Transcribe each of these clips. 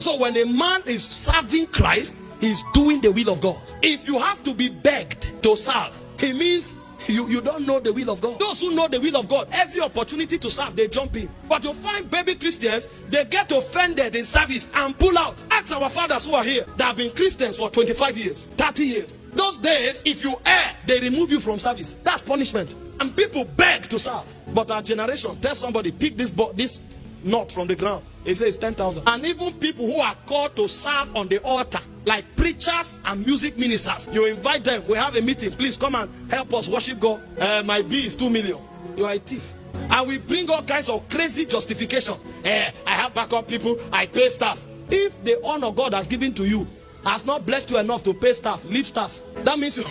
So when a man is serving Christ, he's doing the will of God. If you have to be begged to serve, it means you don't know the will of God. Those who know the will of God, every opportunity to serve, they jump in. But you find baby Christians, they get offended in service and pull out. Ask our fathers who are here that have been Christians for 25 years, 30 years. Those days, if you err, they remove you from service. That's punishment. And people beg to serve. But our generation, tell somebody, pick this knot from the ground. It says 10,000. And even people who are called to serve on the altar, like preachers and music ministers, you invite them. We have a meeting. Please come and help us worship God. My bill is 2 million. You are a thief. And we bring all kinds of crazy justification. I have backup people. I pay staff. If the honor God has given to you has not blessed you enough to pay staff, leave staff. That means you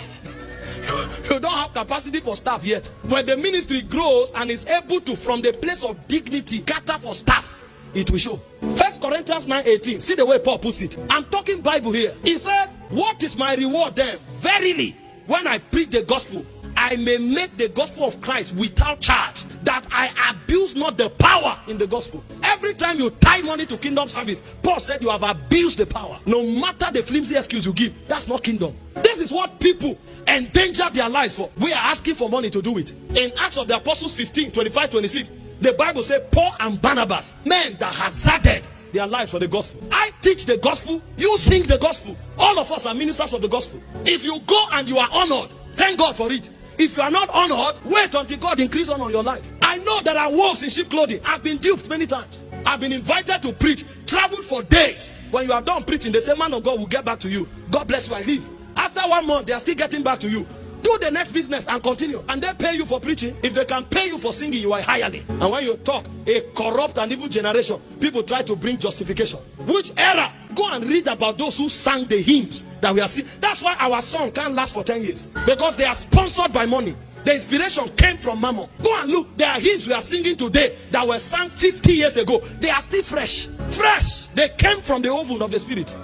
don't have capacity for staff yet. When the ministry grows and is able to, from the place of dignity, cater for staff, it will show. 1 Corinthians 9:18. See the way Paul puts it. I'm talking Bible here. He said, what is my reward then? Verily, when I preach the gospel, I may make the gospel of Christ without charge, that I abuse not the power in the gospel. Every time you tie money to kingdom service, Paul said you have abused the power. No matter the flimsy excuse you give, that's not kingdom. This is what people endanger their lives for. We are asking for money to do it. In Acts of the Apostles 15:25-26, the Bible says Paul and Barnabas, men that hazarded their lives for the gospel. I teach the gospel, you sing the gospel. All of us are ministers of the gospel. If you go and you are honored, thank God for it. If you are not honored, wait until God increase honor in your life. I know there are wolves in sheep clothing. I've been duped many times. I've been invited to preach, traveled for days. When you are done preaching, the same man of God will get back to you. God bless you, I leave. After 1 month, they are still getting back to you. Do the next business and continue. And they pay you for preaching. If they can pay you for singing, you are hireling. And when you talk, a corrupt and evil generation, people try to bring justification. Which era? Go and read about those who sang the hymns that we are seeing. That's why our song can't last for 10 years. Because they are sponsored by money. The inspiration came from Mammon. Go and look. There are hymns we are singing today that were sung 50 years ago. They are still fresh. Fresh. They came from the oven of the spirit.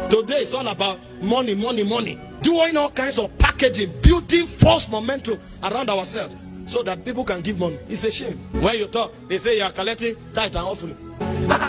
Today it's all about money, money, money. Doing all kinds of packaging, building false momentum around ourselves so that people can give money. It's a shame. When you talk, they say you are collecting tithe and offering.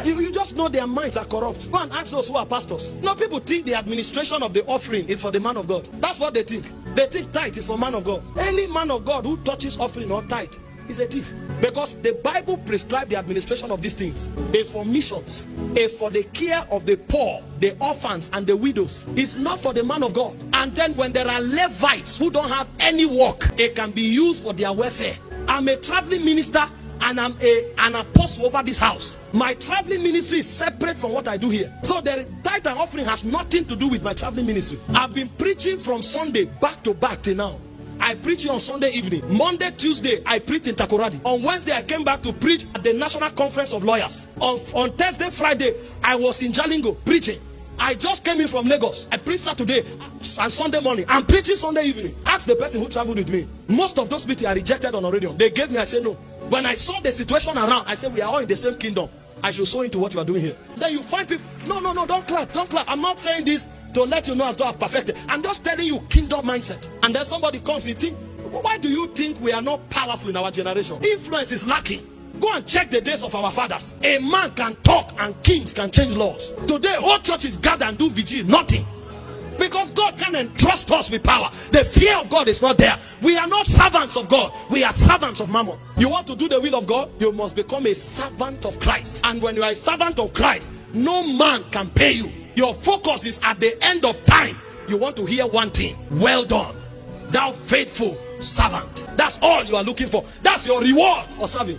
You just know their minds are corrupt. Go and ask those who are pastors. No, people think the administration of the offering is for the man of God. That's what they think. They think tithe is for man of God. Any man of God who touches offering or tithe is a thief. Because the Bible prescribes the administration of these things. It's for missions. It's for the care of the poor, the orphans, and the widows. It's not for the man of God. And then when there are Levites who don't have any work, it can be used for their welfare. I'm a traveling minister and I'm an apostle over this house. My traveling ministry is separate from what I do here. So the tithe and offering has nothing to do with my traveling ministry. I've been preaching from Sunday back to back till now. I preach on Sunday evening. Monday, Tuesday, I preached in Takoradi. On Wednesday, I came back to preach at the National Conference of Lawyers. On Thursday, Friday, I was in Jalingo preaching. I just came in from Lagos. I preached Saturday and Sunday morning. I'm preaching Sunday evening. Ask the person who traveled with me. Most of those meetings are rejected on radio. They gave me, I said no. When I saw the situation around, I said we are all in the same kingdom. I should sow into what you are doing here. Then you find people, no, don't clap, don't clap. I'm not saying this to let you know as though I've perfected. I'm just telling you kingdom mindset. And then somebody comes and think, why do you think we are not powerful in our generation? Influence is lacking. Go and check the days of our fathers. A man can talk and kings can change laws. Today, whole churches gather and do vigil, nothing. Because God can entrust us with power. The fear of God is not there. We are not servants of God. We are servants of Mammon. You want to do the will of God? You must become a servant of Christ. And when you are a servant of Christ, no man can pay you. Your focus is at the end of time. You want to hear one thing. Well done, thou faithful servant. That's all you are looking for. That's your reward for serving.